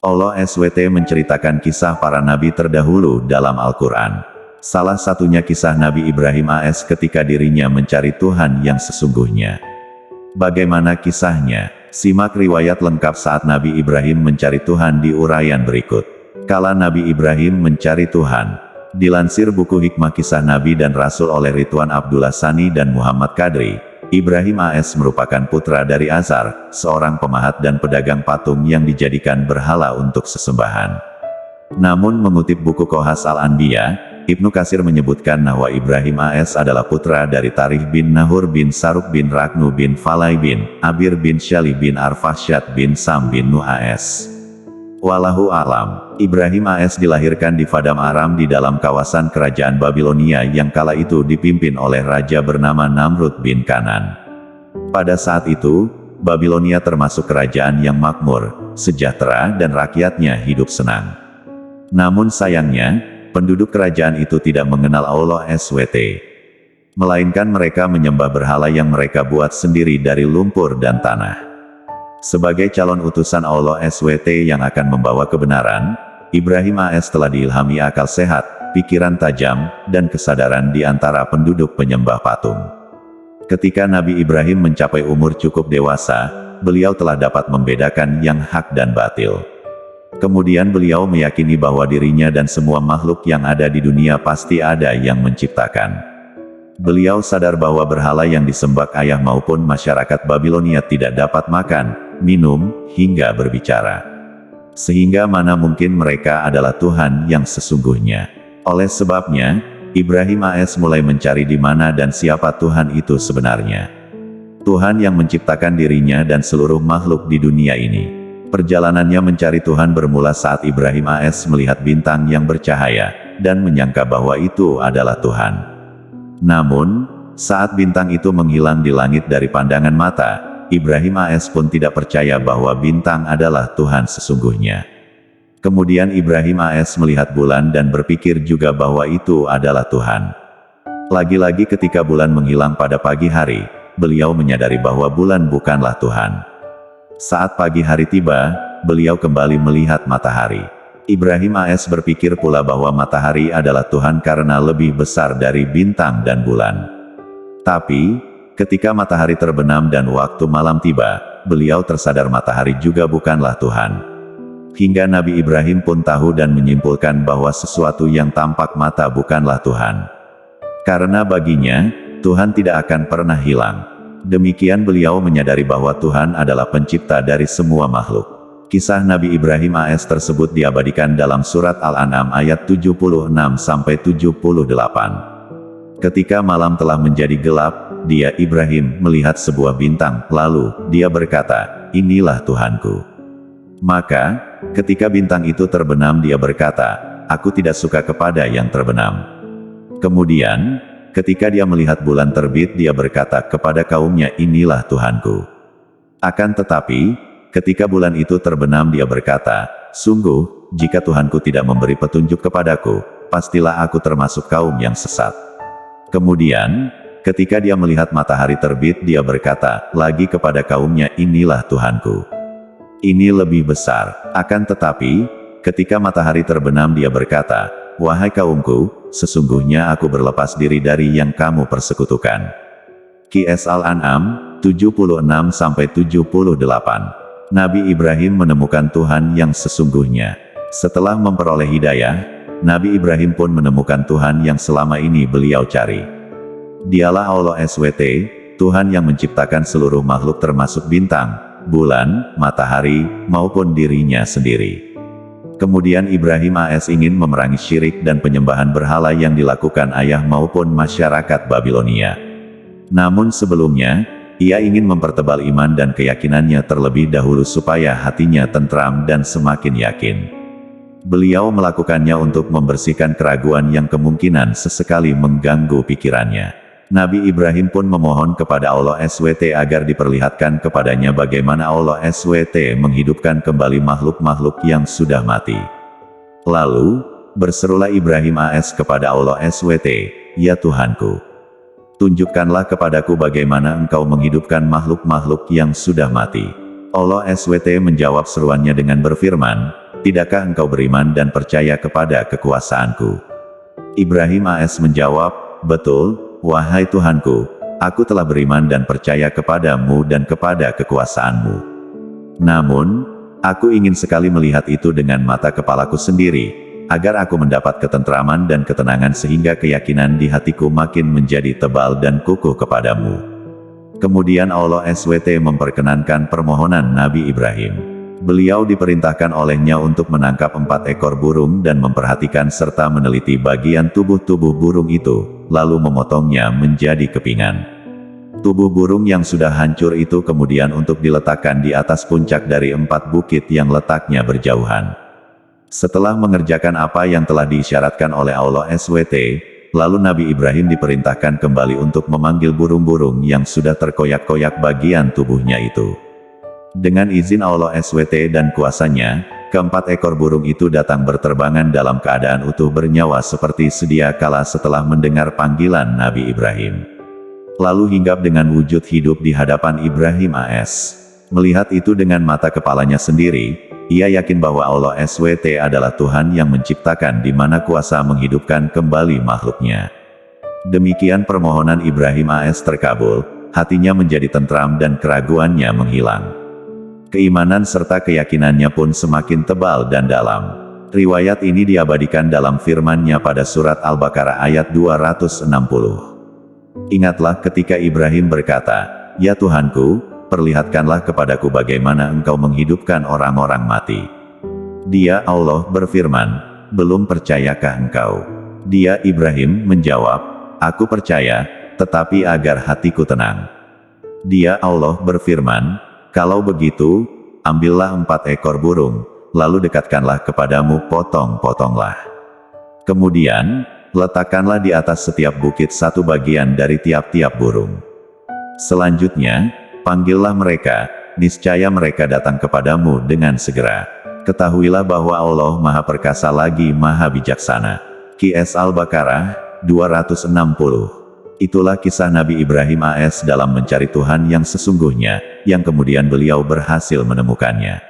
Allah SWT menceritakan kisah para nabi terdahulu dalam Al-Quran. Salah satunya kisah Nabi Ibrahim AS ketika dirinya mencari Tuhan yang sesungguhnya. Bagaimana kisahnya? Simak riwayat lengkap saat Nabi Ibrahim mencari Tuhan di uraian berikut. Kala Nabi Ibrahim mencari Tuhan. Dilansir buku Hikmah Kisah Nabi dan Rasul oleh Ridwan Abdullah Sani dan Muhammad Kadri, Ibrahim AS merupakan putra dari Azar, seorang pemahat dan pedagang patung yang dijadikan berhala untuk sesembahan. Namun mengutip buku Qasas Al-Anbiya, Ibnu Katsir menyebutkan bahwa Ibrahim AS adalah putra dari Tarikh bin Nahur bin Saruk bin Raknu bin Falai bin Abir bin Syali bin Arfahsyad bin Sam bin Nuh AS. Wallahu a'lam. Ibrahim AS dilahirkan di Padang Aram di dalam kawasan kerajaan Babilonia yang kala itu dipimpin oleh raja bernama Namrud bin Kanan. Pada saat itu, Babilonia termasuk kerajaan yang makmur, sejahtera dan rakyatnya hidup senang. Namun sayangnya, penduduk kerajaan itu tidak mengenal Allah SWT. Melainkan mereka menyembah berhala yang mereka buat sendiri dari lumpur dan tanah. Sebagai calon utusan Allah SWT yang akan membawa kebenaran, Ibrahim AS telah diilhami akal sehat, pikiran tajam, dan kesadaran di antara penduduk penyembah patung. Ketika Nabi Ibrahim mencapai umur cukup dewasa, beliau telah dapat membedakan yang hak dan batil. Kemudian beliau meyakini bahwa dirinya dan semua makhluk yang ada di dunia pasti ada yang menciptakan. Beliau sadar bahwa berhala yang disembah ayah maupun masyarakat Babilonia tidak dapat makan, minum, hingga berbicara. Sehingga mana mungkin mereka adalah Tuhan yang sesungguhnya. Oleh sebabnya, Ibrahim AS mulai mencari di mana dan siapa Tuhan itu sebenarnya. Tuhan yang menciptakan dirinya dan seluruh makhluk di dunia ini. Perjalanannya mencari Tuhan bermula saat Ibrahim AS melihat bintang yang bercahaya, dan menyangka bahwa itu adalah Tuhan. Namun, saat bintang itu menghilang di langit dari pandangan mata, Ibrahim AS pun tidak percaya bahwa bintang adalah Tuhan sesungguhnya. Kemudian Ibrahim AS melihat bulan dan berpikir juga bahwa itu adalah Tuhan. Lagi-lagi ketika bulan menghilang pada pagi hari, beliau menyadari bahwa bulan bukanlah Tuhan. Saat pagi hari tiba, beliau kembali melihat matahari. Ibrahim AS berpikir pula bahwa matahari adalah Tuhan karena lebih besar dari bintang dan bulan. Tapi, ketika matahari terbenam dan waktu malam tiba, beliau tersadar matahari juga bukanlah Tuhan. Hingga Nabi Ibrahim pun tahu dan menyimpulkan bahwa sesuatu yang tampak mata bukanlah Tuhan. Karena baginya, Tuhan tidak akan pernah hilang. Demikian beliau menyadari bahwa Tuhan adalah pencipta dari semua makhluk. Kisah Nabi Ibrahim AS tersebut diabadikan dalam surat Al-An'am ayat 76-78. Ketika malam telah menjadi gelap, dia Ibrahim melihat sebuah bintang, lalu dia berkata, "Inilah Tuhanku." Maka, ketika bintang itu terbenam dia berkata, "Aku tidak suka kepada yang terbenam." Kemudian, ketika dia melihat bulan terbit dia berkata kepada kaumnya, "Inilah Tuhanku." Akan tetapi, ketika bulan itu terbenam dia berkata, "Sungguh, jika Tuhanku tidak memberi petunjuk kepadaku, pastilah aku termasuk kaum yang sesat." Kemudian, ketika dia melihat matahari terbit dia berkata lagi kepada kaumnya, "Inilah Tuhanku." Ini lebih besar. Akan tetapi, ketika matahari terbenam dia berkata, "Wahai kaumku, sesungguhnya aku berlepas diri dari yang kamu persekutukan." Qs Al-An'am 76-78. Nabi Ibrahim menemukan Tuhan yang sesungguhnya. Setelah memperoleh hidayah, Nabi Ibrahim pun menemukan Tuhan yang selama ini beliau cari. Dialah Allah SWT, Tuhan yang menciptakan seluruh makhluk termasuk bintang, bulan, matahari, maupun dirinya sendiri. Kemudian Ibrahim AS ingin memerangi syirik dan penyembahan berhala yang dilakukan ayah maupun masyarakat Babilonia. Namun sebelumnya, ia ingin mempertebal iman dan keyakinannya terlebih dahulu supaya hatinya tentram dan semakin yakin. Beliau melakukannya untuk membersihkan keraguan yang kemungkinan sesekali mengganggu pikirannya. Nabi Ibrahim pun memohon kepada Allah SWT agar diperlihatkan kepadanya bagaimana Allah SWT menghidupkan kembali makhluk-makhluk yang sudah mati. Lalu, berserulah Ibrahim AS kepada Allah SWT, "Ya Tuhanku, tunjukkanlah kepadaku bagaimana engkau menghidupkan makhluk-makhluk yang sudah mati." Allah SWT menjawab seruannya dengan berfirman, tidakkah engkau beriman dan percaya kepada kekuasaanku? Ibrahim AS menjawab, betul, wahai Tuhanku, aku telah beriman dan percaya kepadamu dan kepada kekuasaanmu. Namun, aku ingin sekali melihat itu dengan mata kepalaku sendiri, agar aku mendapat ketentraman dan ketenangan sehingga keyakinan di hatiku makin menjadi tebal dan kukuh kepadamu. Kemudian Allah SWT memperkenankan permohonan Nabi Ibrahim. Beliau diperintahkan olehnya untuk menangkap 4 ekor burung dan memperhatikan serta meneliti bagian tubuh-tubuh burung itu, lalu memotongnya menjadi kepingan. Tubuh burung yang sudah hancur itu kemudian untuk diletakkan di atas puncak dari 4 bukit yang letaknya berjauhan. Setelah mengerjakan apa yang telah diisyaratkan oleh Allah SWT, lalu Nabi Ibrahim diperintahkan kembali untuk memanggil burung-burung yang sudah terkoyak-koyak bagian tubuhnya itu. Dengan izin Allah SWT dan kuasanya, ke-4 ekor burung itu datang berterbangan dalam keadaan utuh bernyawa seperti sedia kala setelah mendengar panggilan Nabi Ibrahim. Lalu hinggap dengan wujud hidup di hadapan Ibrahim AS. Melihat itu dengan mata kepalanya sendiri, ia yakin bahwa Allah SWT adalah Tuhan yang menciptakan di mana kuasa menghidupkan kembali makhluknya. Demikian permohonan Ibrahim AS terkabul, hatinya menjadi tentram dan keraguannya menghilang. Keimanan serta keyakinannya pun semakin tebal dan dalam. Riwayat ini diabadikan dalam firman-Nya pada surat Al-Baqarah ayat 260. Ingatlah ketika Ibrahim berkata, "Ya Tuhanku, perlihatkanlah kepadaku bagaimana Engkau menghidupkan orang-orang mati." Dia Allah berfirman, "Belum percayakah engkau?" Dia Ibrahim menjawab, "Aku percaya, tetapi agar hatiku tenang." Dia Allah berfirman, "Kalau begitu, ambillah 4 ekor burung, lalu dekatkanlah kepadamu, potong-potonglah. Kemudian, letakkanlah di atas setiap bukit 1 bagian dari tiap-tiap burung. Selanjutnya, panggillah mereka, niscaya mereka datang kepadamu dengan segera. Ketahuilah bahwa Allah Maha Perkasa lagi Maha Bijaksana." QS Al-Baqarah 260. Itulah kisah Nabi Ibrahim AS dalam mencari Tuhan yang sesungguhnya, yang kemudian beliau berhasil menemukannya.